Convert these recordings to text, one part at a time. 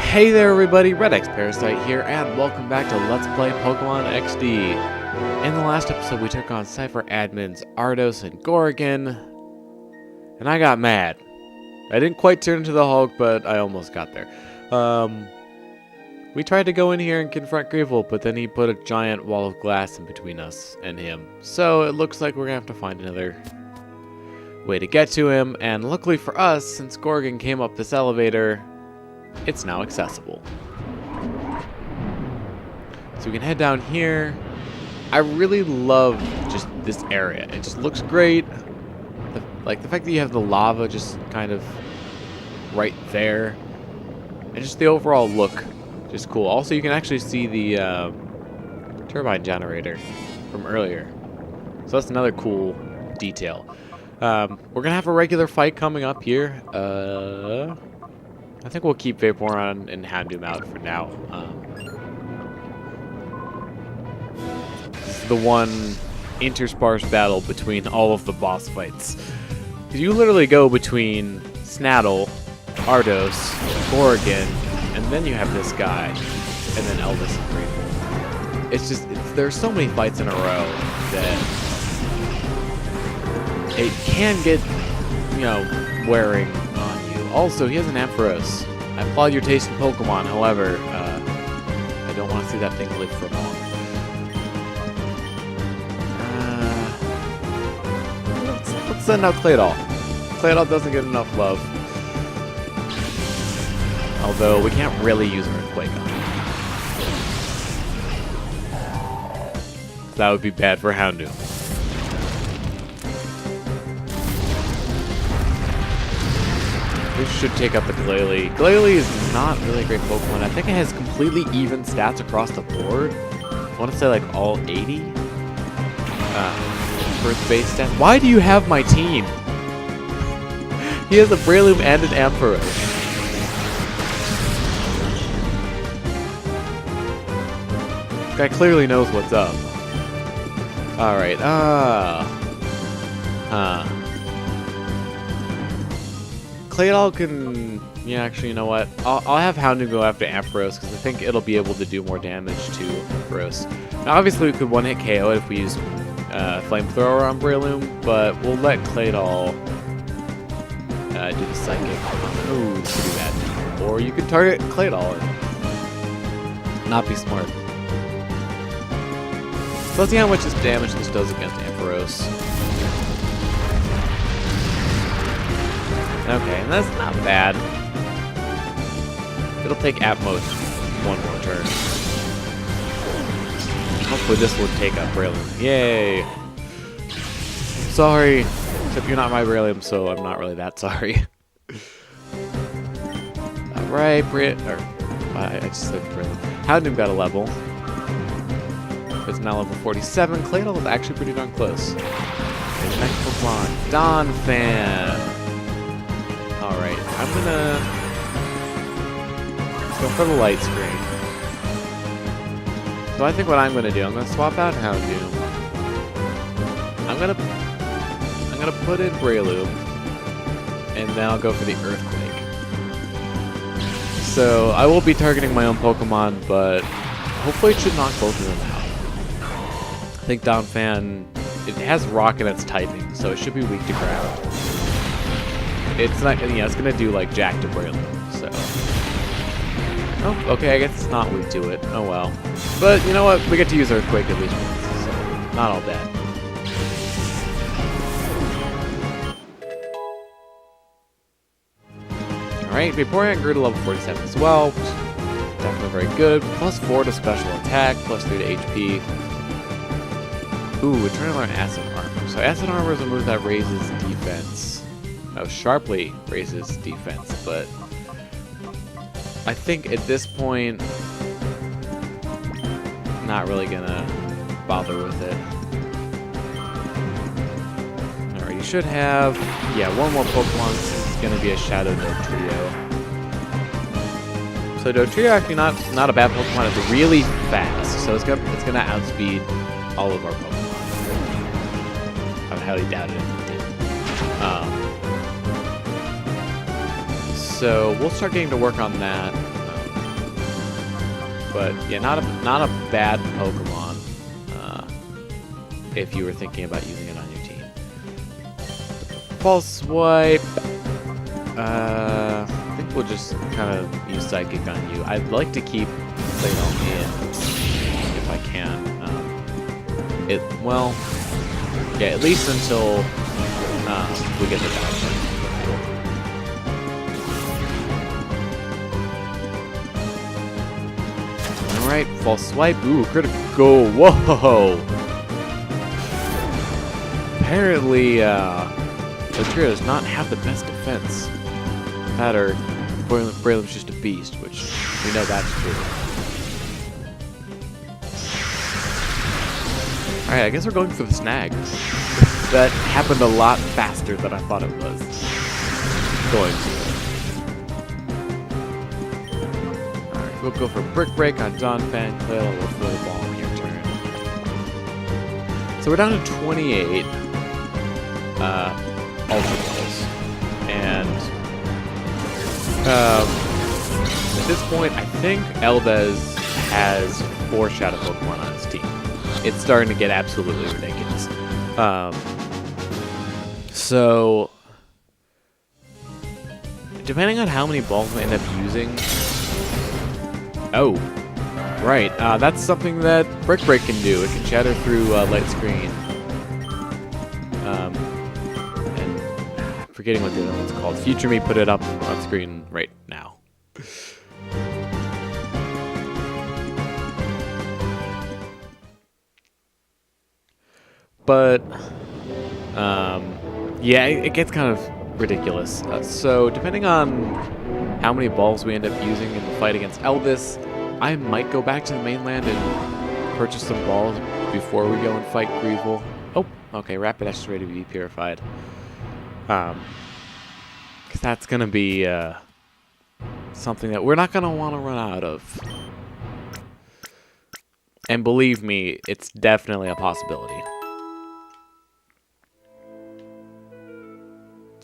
Hey there everybody, redxparasite here, and welcome back to Let's Play Pokemon XD. In the last episode we took on Cypher admins Ardos and Gorgon, and I got mad. I didn't quite turn into the Hulk, but I almost got there. We tried to go in here and confront Greevil, but then he put a giant wall of glass in between us and him. So it looks like we're gonna have to find another way to get to him, and luckily for us, since Gorgon came up this elevator, it's now accessible. So we can head down here. I really love just this area. It just looks great. Like the fact that you have the lava just kind of right there. And just the overall look, just cool. Also, you can actually see the turbine generator from earlier. So that's another cool detail. We're going to have a regular fight coming up here. I think we'll keep Vaporeon and Houndoom out for now. This is the one intersparse battle between all of the boss fights. Because you literally go between Snaddle, Ardos, Gorgon, and then you have this guy, and then Eldes and Greevil. It's just, there's so many fights in a row that it can get, you know, wearing on you. Also, he has an Ampharos. I applaud your taste in Pokemon, however, I don't want to see that thing live for long. Let's send out Claydol. Claydol doesn't get enough love. Although, we can't really use Earthquake on him. That would be bad for Houndoom. This should take up the Glalie. Glalie is not really a great Pokemon. I think it has completely even stats across the board. I want to say like all 80. First base stats. Why do you have my team? He has a Breloom and an Ampharos. This guy clearly knows what's up. Alright, Claydol can... Yeah, actually, you know what? I'll have Houndoom go after Ampharos, because I think it'll be able to do more damage to Ampharos. Now, obviously, we could one-hit KO it if we use Flamethrower on Breloom, but we'll let Claydol do the Psychic. Oh, this could be bad. Or you could target Claydol and not be smart. So let's see how much damage this does against Ampharos. Okay, and that's not bad. It'll take at most one more turn. Hopefully this will take up Breloom. Yay! Sorry, except you're not my Breloom, so I'm not really that sorry. Alright, I just said Breloom. Houndoom got a level. It's now level 47. Claydol is actually pretty darn close. Okay, next Pokemon, Donphan. Alright, I'm gonna go for the light screen. So I think what I'm gonna do, I'm gonna swap out Houndoom. I'm gonna put in Breloom, and then I'll go for the Earthquake. So I will be targeting my own Pokemon, but hopefully it should knock both of them out. I think Donphan, it has Rock in its typing, so it should be weak to ground. It's not, you know, it's gonna do like Jack to Breloom, so. Oh, okay, I guess it's not weak to it. Oh well. But you know what? We get to use Earthquake at least once, so not all bad. Alright, Vaporeon grew to level 47 as well. Definitely very good. Plus 4 to special attack, plus 3 to HP. Ooh, we're trying to learn Acid Armor. So Acid Armor is a move that raises defense. Sharply raises defense, but I think at this point, not really gonna bother with it. Alright, you should have, yeah, one more Pokemon. This is gonna be a Shadow Dotrio. So Dotrio actually not a bad Pokemon. It's really fast, so it's gonna outspeed all of our Pokemon. I highly doubt it if it did. So we'll start getting to work on that. But yeah, not a bad Pokemon if you were thinking about using it on your team. False Swipe. I think we'll just kind of use Psychic on you. I'd like to keep Claydol in if I can. Well, yeah, at least until we get the Dodge. Alright, False Swipe. Ooh, critical. Whoa! Apparently, Trio does not have the best defense. That or Braylon's just a beast, which we know that's true. Alright, I guess we're going for the snag. That happened a lot faster than I thought it was going to. Alright, we'll go for Brick Break on Donphan. Claydol will throw the ball on your turn. So we're down to 28 Ultra Balls. And at this point, I think Eldes has 4 Shadow Pokemon on his team. It's starting to get absolutely ridiculous. So, depending on how many balls we end up using... Oh, right. That's something that Brick Break can do. It can shatter through Light Screen. And I'm forgetting what the other one's called. Future Me put it up on screen right now. But, yeah, it gets kind of ridiculous. So, depending on how many balls we end up using in the fight against Eldes, I might go back to the mainland and purchase some balls before we go and fight Greevil. Oh, okay, Rapidash is ready to be purified. Because that's going to be something that we're not going to want to run out of. And believe me, it's definitely a possibility.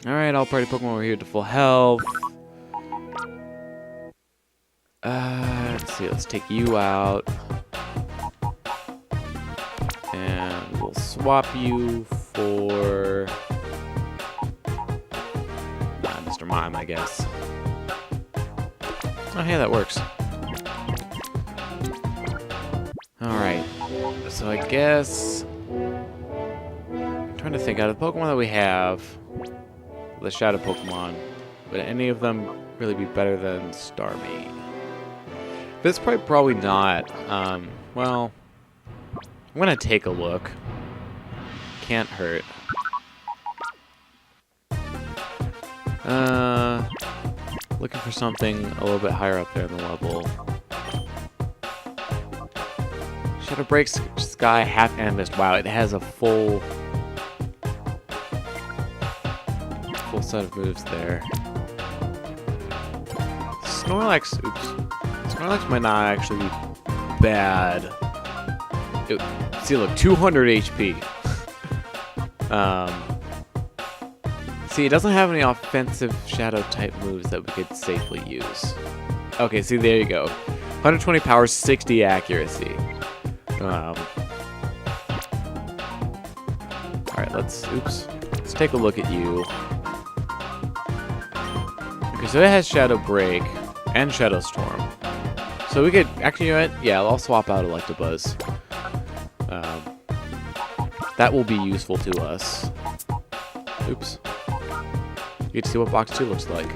Alright, all party Pokemon over here to full health. Let's see, let's take you out. And we'll swap you for... Mr. Mime, I guess. Oh, hey, that works. Alright, so I guess... I'm trying to think, out of the Pokemon that we have... the Shadow Pokemon, would any of them really be better than Starmie? This probably not. Well, I'm gonna take a look. Can't hurt. Looking for something a little bit higher up there in the level. Shadow Break, Sky, Half Animist. Wow, it has a full set of moves there. Snorlax, Snorlax might not actually be bad. See, look, 200 HP. See, it doesn't have any offensive shadow type moves that we could safely use. Okay, see, there you go. 120 power, 60 accuracy. Alright, let's take a look at you. Okay, so it has Shadow Break and Shadow Storm. So we could, actually, you know what? Yeah, I'll swap out Electabuzz. That will be useful to us. Oops. You get to see what Box 2 looks like.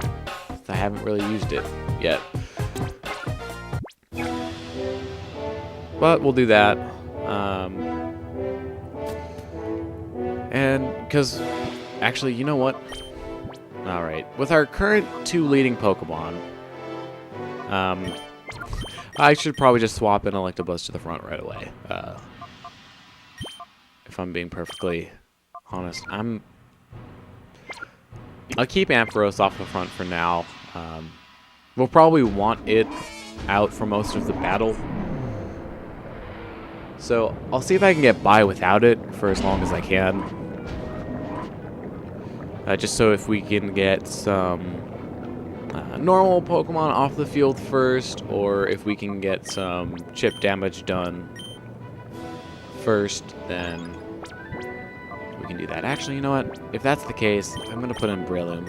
I haven't really used it yet. But we'll do that. And, because, actually, you know what? Alright, with our current 2 leading Pokemon, I should probably just swap in Electabuzz to the front right away. If I'm being perfectly honest. I'll keep Ampharos off the front for now. We'll probably want it out for most of the battle. So, I'll see if I can get by without it for as long as I can. Just so if we can get some normal Pokemon off the field first, or if we can get some chip damage done first, then we can do that. Actually, you know what? If that's the case, I'm going to put in Breloom.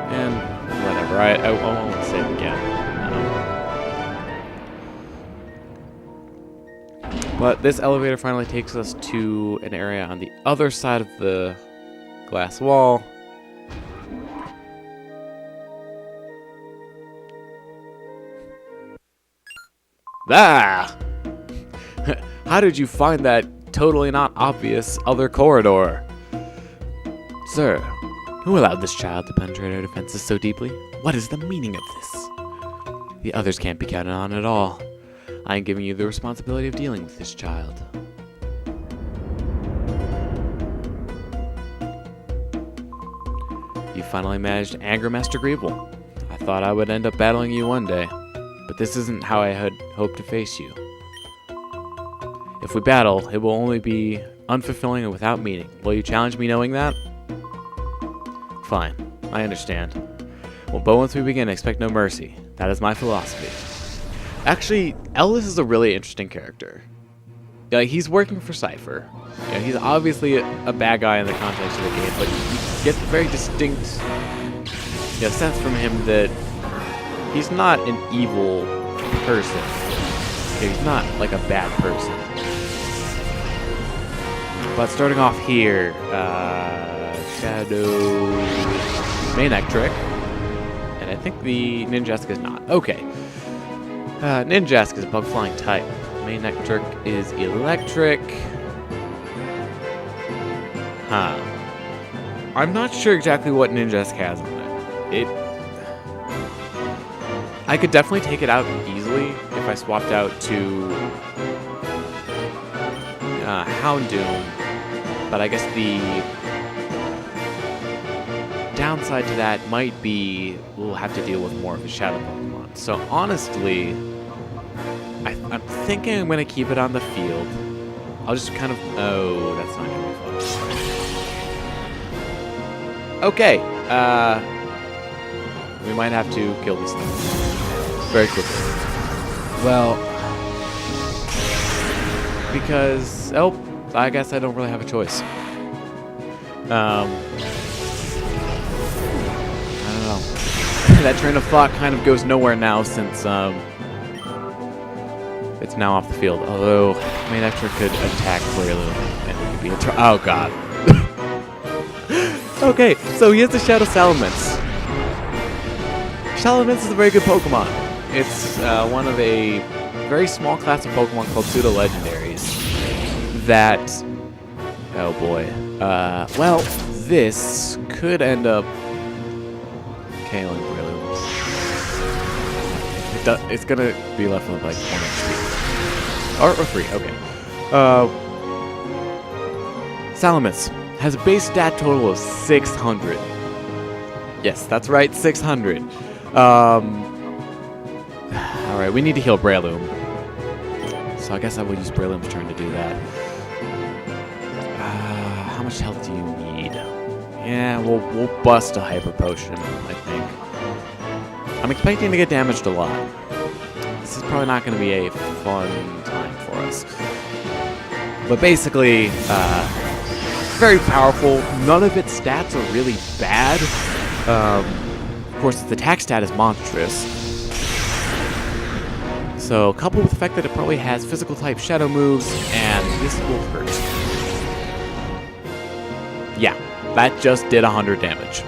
And whatever, I won't save again. But this elevator finally takes us to an area on the other side of the glass wall. Ah! How did you find that totally not obvious other corridor? Sir, who allowed this child to penetrate our defenses so deeply? What is the meaning of this? The others can't be counted on at all. I am giving you the responsibility of dealing with this child. You finally managed to anger Master Greevil. I thought I would end up battling you one day, but this isn't how I had hoped to face you. If we battle, it will only be unfulfilling and without meaning. Will you challenge me knowing that? Fine, I understand. Well, but once we begin, expect no mercy. That is my philosophy. Actually, Eldes is a really interesting character. He's working for Cypher. He's obviously a bad guy in the context of the game, but you get the very distinct sense from him that he's not an evil person. He's not like a bad person. But starting off here, Shadow Maniac Trick, and I think the Ninjask is not. Okay. Ninjask is a bug flying type. Maniac Trick is electric. Huh. I'm not sure exactly what Ninjask has on it. I could definitely take it out easily if I swapped out to Houndoom, but I guess the downside to that might be we'll have to deal with more of a shadow Pokemon. So honestly, I'm thinking I'm going to keep it on the field. I'll just kind of... Oh, that's not going to be fun. Okay. We might have to kill this thing very quickly. Well, because... Oh, I guess I don't really have a choice. I don't know. That train of thought kind of goes nowhere now since it's now off the field. Although, Maniac could attack Breloom and it could be a oh god. Okay, so he has the Shadow Salamence. Salamence is a very good Pokemon. It's one of a very small class of Pokemon called Pseudo-Legendaries that... Oh boy. Well, this could end up KOing Breloom. It's gonna be left with like 1 HP. Or 3, okay. Salamence has a base stat total of 600. Yes, that's right, 600. Alright, we need to heal Breloom. So I guess I will use Breloom's turn to do that. How much health do you need? Yeah, we'll bust a Hyper Potion, I think. I'm expecting to get damaged a lot. This is probably not going to be a fun time for us. But basically, very powerful. None of its stats are really bad. Of course, its attack stat is monstrous. So, coupled with the fact that it probably has physical type shadow moves, and this will hurt. Yeah, that just did 100 damage.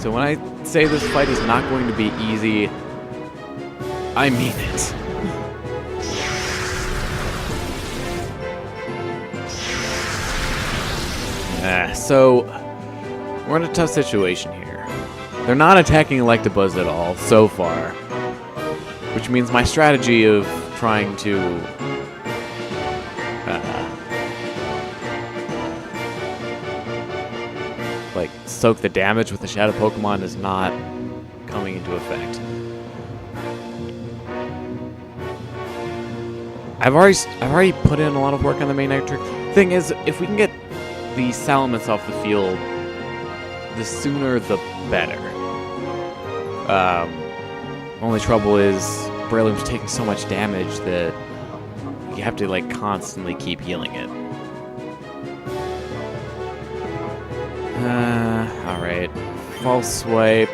So when I say this fight is not going to be easy, I mean it. So, we're in a tough situation here. They're not attacking Electabuzz at all, so far. Which means my strategy of trying to... like, soak the damage with the Shadow Pokemon is not coming into effect. I've already put in a lot of work on the main trick. Thing is, if we can get the Salamence off the field, the sooner the better. Only trouble is Breloom's taking so much damage that you have to like constantly keep healing it. Alright. False swipe.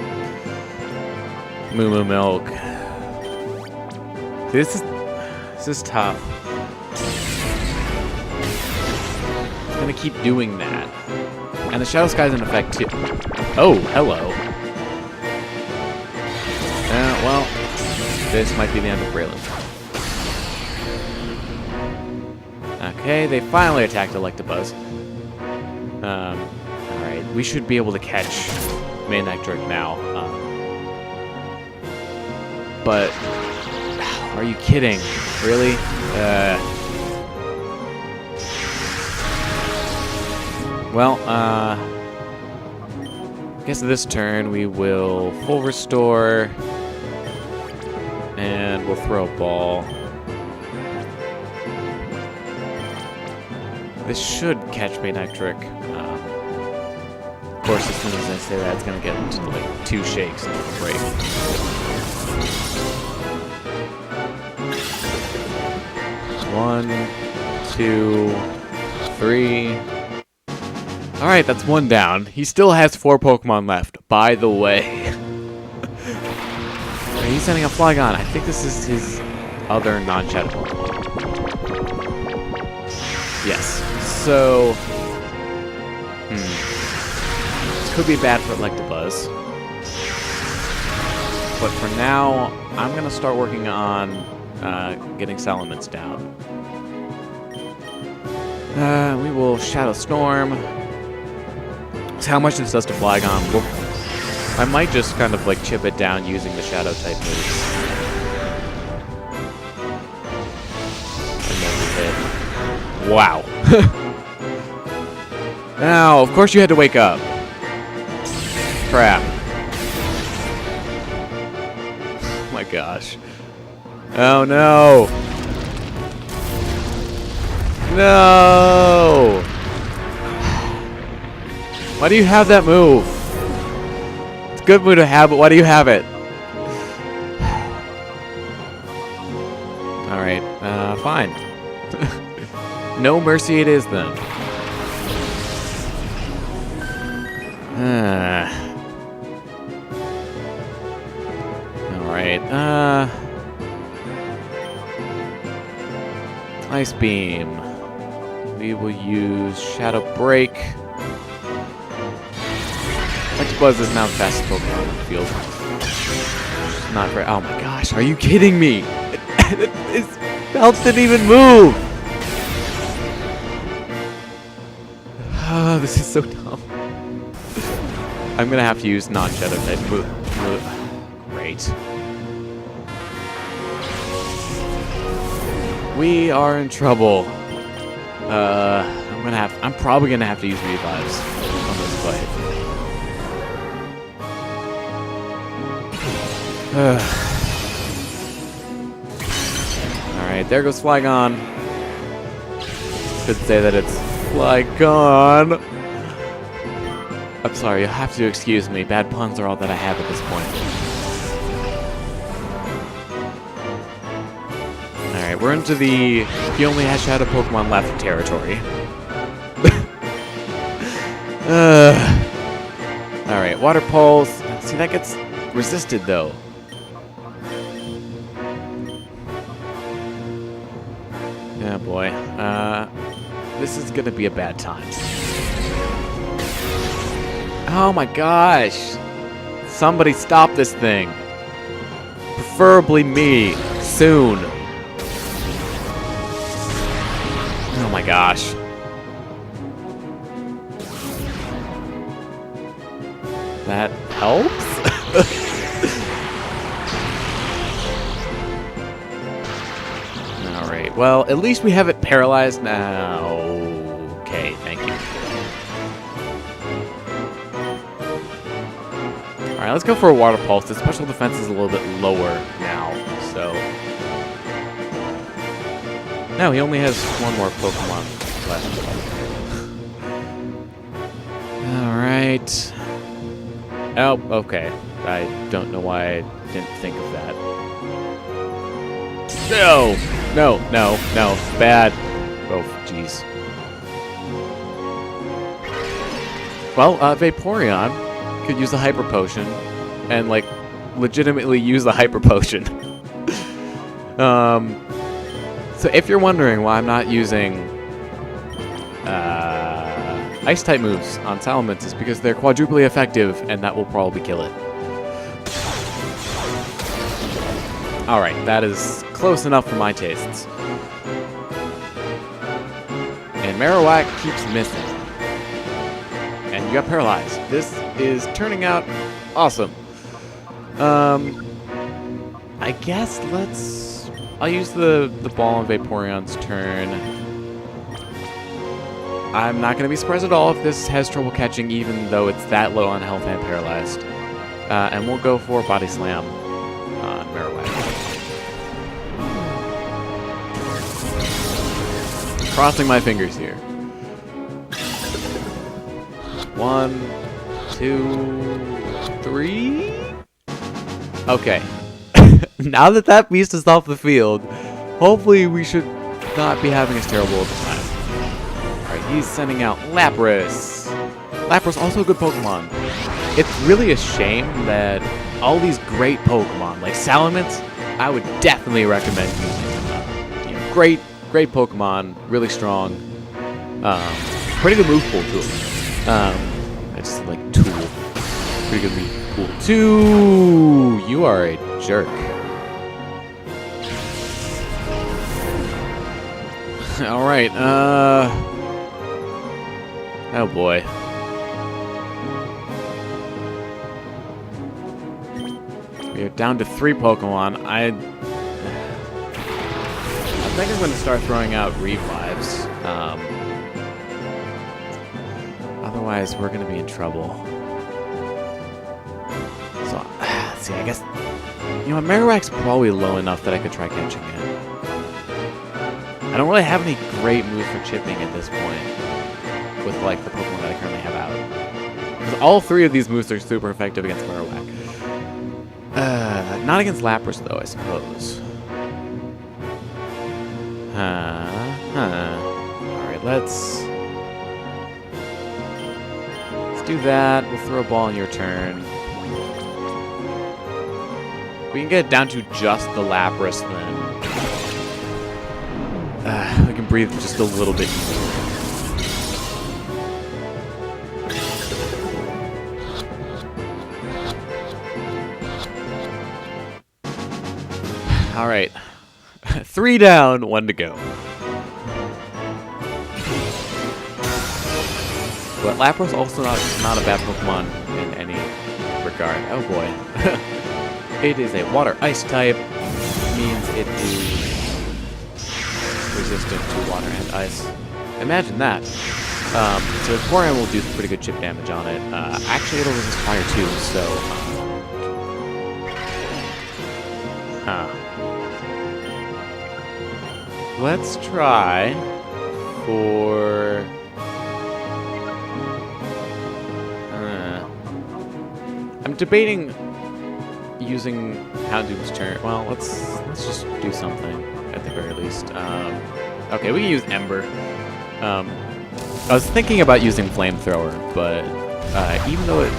Moo Moo Milk. This is tough. I'm gonna keep doing that. And the Shadow Sky's in effect too. Oh, hello. Well, this might be the end of Breloom. Okay, they finally attacked Electabuzz. Alright, we should be able to catch Manectric now. But, are you kidding? Really? Well, I guess this turn we will full restore, and we'll throw a ball. This should catch Manectric. Of course, as soon as I say that, it's going to get into like 2 shakes and it'll break. 1, 2, 3. Alright, that's 1 down. He still has 4 Pokemon left, by the way. He's sending a Flygon. I think this is his other non-shadow Pokemon. Yes. So... This could be bad for Electabuzz. But for now, I'm going to start working on getting Salamence down. We will Shadow Storm. So how much this does to Flygon? I might just kind of like chip it down using the Shadow type moves. Wow. Now, of course you had to wake up. Crap. Oh my gosh. Oh no. No! Why do you have that move? It's a good move to have, but why do you have it? Alright, fine. No mercy it is then. Alright, Ice Beam. We will use Shadow Break. Electabuzz is now the fastest Pokemon in the field. Not very. Oh my gosh, are you kidding me? His belt didn't even move! Oh, this is so dumb. I'm gonna have to use non-Shadow type move. Great. We are in trouble. I'm probably gonna have to use revives on this fight. Alright, there goes Flygon. Could say that it's Flygon. I'm sorry, you'll have to excuse me. Bad puns are all that I have at this point. Alright, we're into the he only has Shadow Pokemon left territory. Alright, Water Pulse. See, that gets resisted though. Yeah, boy. This is gonna be a bad time. Oh my gosh! Somebody stop this thing. Preferably me. Soon. Oh my gosh. That helps? Alright, well, at least we have it paralyzed now. Okay, thank you. Alright, let's go for a Water Pulse. The special defense is a little bit lower now, so... No, he only has one more Pokemon left. Alright. Oh, okay. I don't know why I didn't think of that. No! No, no, no. Bad. Oh, jeez. Well, Vaporeon could use the Hyper Potion and, like, legitimately use the Hyper Potion. So if you're wondering why I'm not using Ice-type moves on Salamence, it's because they're quadruply effective, and that will probably kill it. Alright, that is close enough for my tastes. And Marowak keeps missing. And you got paralyzed. This is turning out awesome. I guess I'll use the ball on Vaporeon's turn. I'm not going to be surprised at all if this has trouble catching, even though it's that low on health and paralyzed. And we'll go for Body Slam on Marowak. Crossing my fingers here. 1, 2, 3. Okay. Now that beast is off the field, hopefully we should not be having as terrible of a time. Alright, he's sending out Lapras. Lapras, also a good Pokemon. It's really a shame that all these great Pokemon, like Salamence, I would definitely recommend using. Great Pokemon, really strong. Pretty good move pool, too. It's like Tool. Pretty good move pool. 2! You are a jerk. Alright, oh boy. We are down to 3 Pokemon. I think I'm going to start throwing out Revives. Otherwise, we're going to be in trouble. So, let's see, I guess... You know what, Marowak's probably low enough that I could try catching it. I don't really have any great moves for chipping at this point with, like, the Pokemon that I currently have out. Because all 3 of these moves are super effective against Marowak. Not against Lapras, though, I suppose. Alright, let's do that. We'll throw a ball on your turn. We can get it down to just the Lapras, then. We can breathe just a little bit easier. Alright. 3 down, 1 to go. But Lapras also not a bad Pokemon in any regard. Oh boy. It is a water ice type. Means it is resistant to water and ice. Imagine that. So Vaporeon will do pretty good chip damage on it. Actually, it'll resist fire too, so... Let's try for... I'm debating using Houndoom's turn. Well, let's just do something at the very least. Okay, we can use Ember. I was thinking about using Flamethrower, but even though it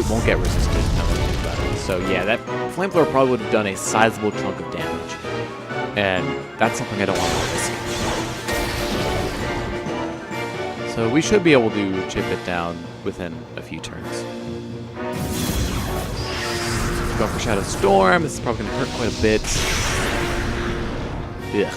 won't get resisted. Now that I think about it. So yeah, that Flamethrower probably would have done a sizable chunk of damage, and that's something I don't want to risk. So we should be able to chip it down within a few turns. Go for Shadow Storm. This is probably going to hurt quite a bit. Yeah.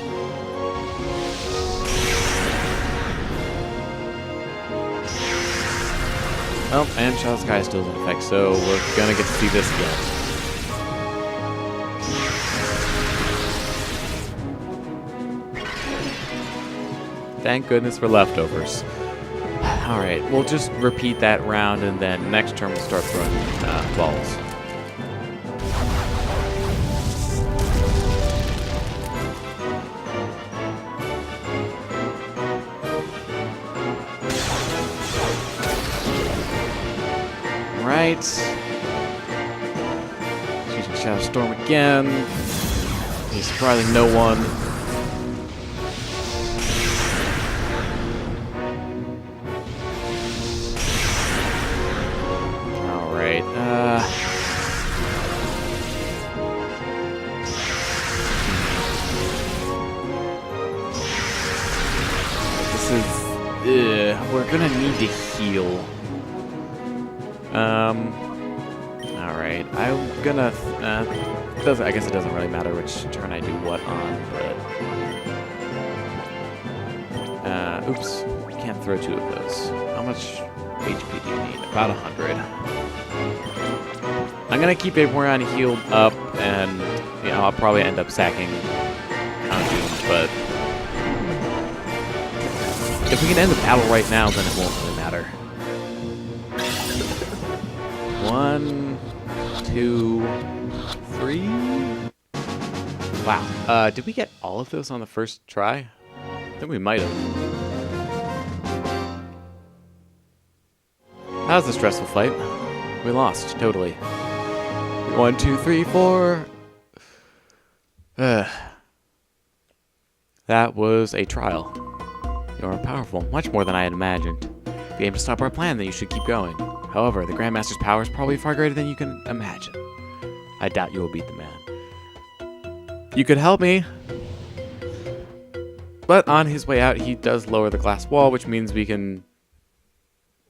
Oh, and Shadow Sky still is in effect, so we're going to get to see this again. Thank goodness for leftovers. Alright, we'll just repeat that round, and then next turn we'll start throwing balls. Alright. Using Shadow Storm again. He's surprising no one. Alright, this is... we're gonna need to heal. Alright, I'm gonna... I guess it doesn't really matter which turn I do what on, but... oops. Can't throw two of those. How much HP do you need? About 100. I'm gonna keep Vaporeon healed up, and, you know, I'll probably end up sacking Houndoom, but... if we can end the battle right now, then it won't really matter. 1, 2, 3. Wow. Did we get all of those on the first try? I think we might have. That was a stressful fight. We lost, totally. 1, 2, 3, 4. That was a trial. You're powerful, much more than I had imagined. If you aim to stop our plan, then you should keep going. However, the Grandmaster's power is probably far greater than you can imagine. I doubt you will beat the man. You could help me. But on his way out, he does lower the glass wall, which means we can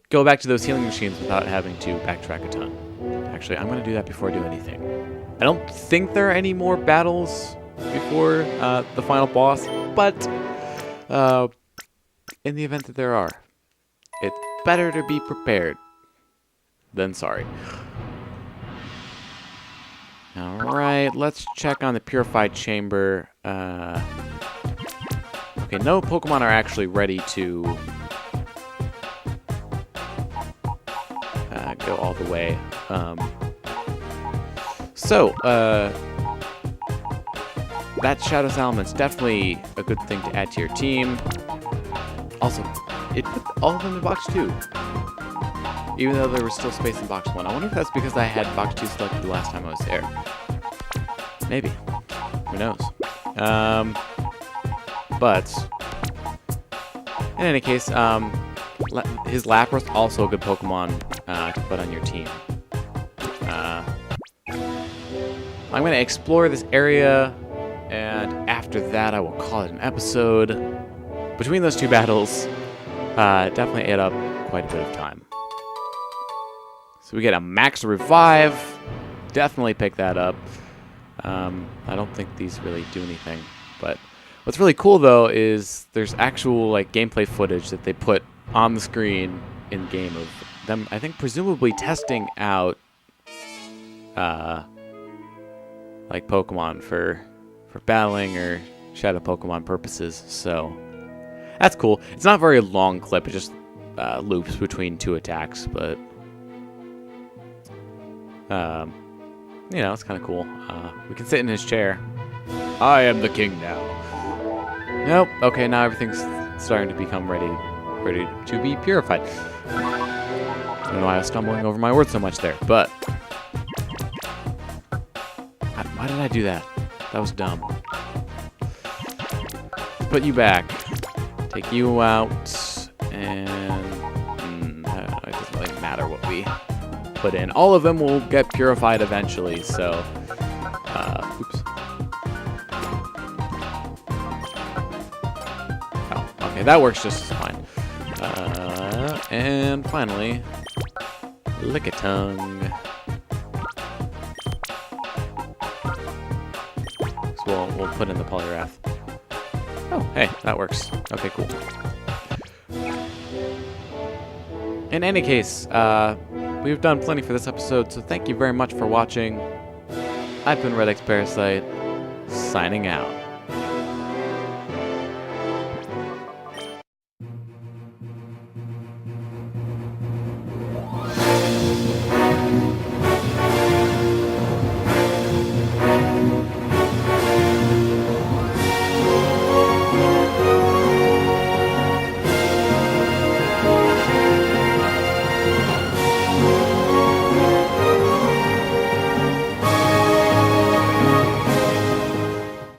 go back to those healing machines without having to backtrack a ton. Actually, I'm going to do that before I do anything. I don't think there are any more battles before the final boss, but in the event that there are, it's better to be prepared than sorry. Alright, let's check on the Purified Chamber. Okay, no Pokemon are actually ready to go all the way. That Shadow Salaman's definitely a good thing to add to your team. Also, it put all of them in box 2. Even though there was still space in box 1. I wonder if that's because I had box 2 selected the last time I was there. Maybe. Who knows? But in any case, his Lapras also a good Pokemon to put on your team. I'm going to explore this area, and after that I will call it an episode. Between those two battles, definitely ate up quite a bit of time. So we get a max revive. Definitely pick that up. I don't think these really do anything. But what's really cool, though, is there's actual like gameplay footage that they put on the screen in game of them, I think, presumably testing out like Pokemon for battling or Shadow Pokemon purposes. So that's cool. It's not a very long clip. It just loops between two attacks, but you know, it's kind of cool. We can sit in his chair. I am the king now. Nope. Okay, now everything's starting to become ready to be purified. I don't know why I was stumbling over my words so much there, but why did I do that? That was dumb. Put you back. Take you out, and I don't know, it doesn't really matter what we put in. All of them will get purified eventually, so oops. Oh, okay, that works just as fine. And finally, Lickitung. So we'll put in the Poliwrath. Oh, hey, that works. Okay, cool. In any case, we've done plenty for this episode, so thank you very much for watching. I've been redxparasite, signing out.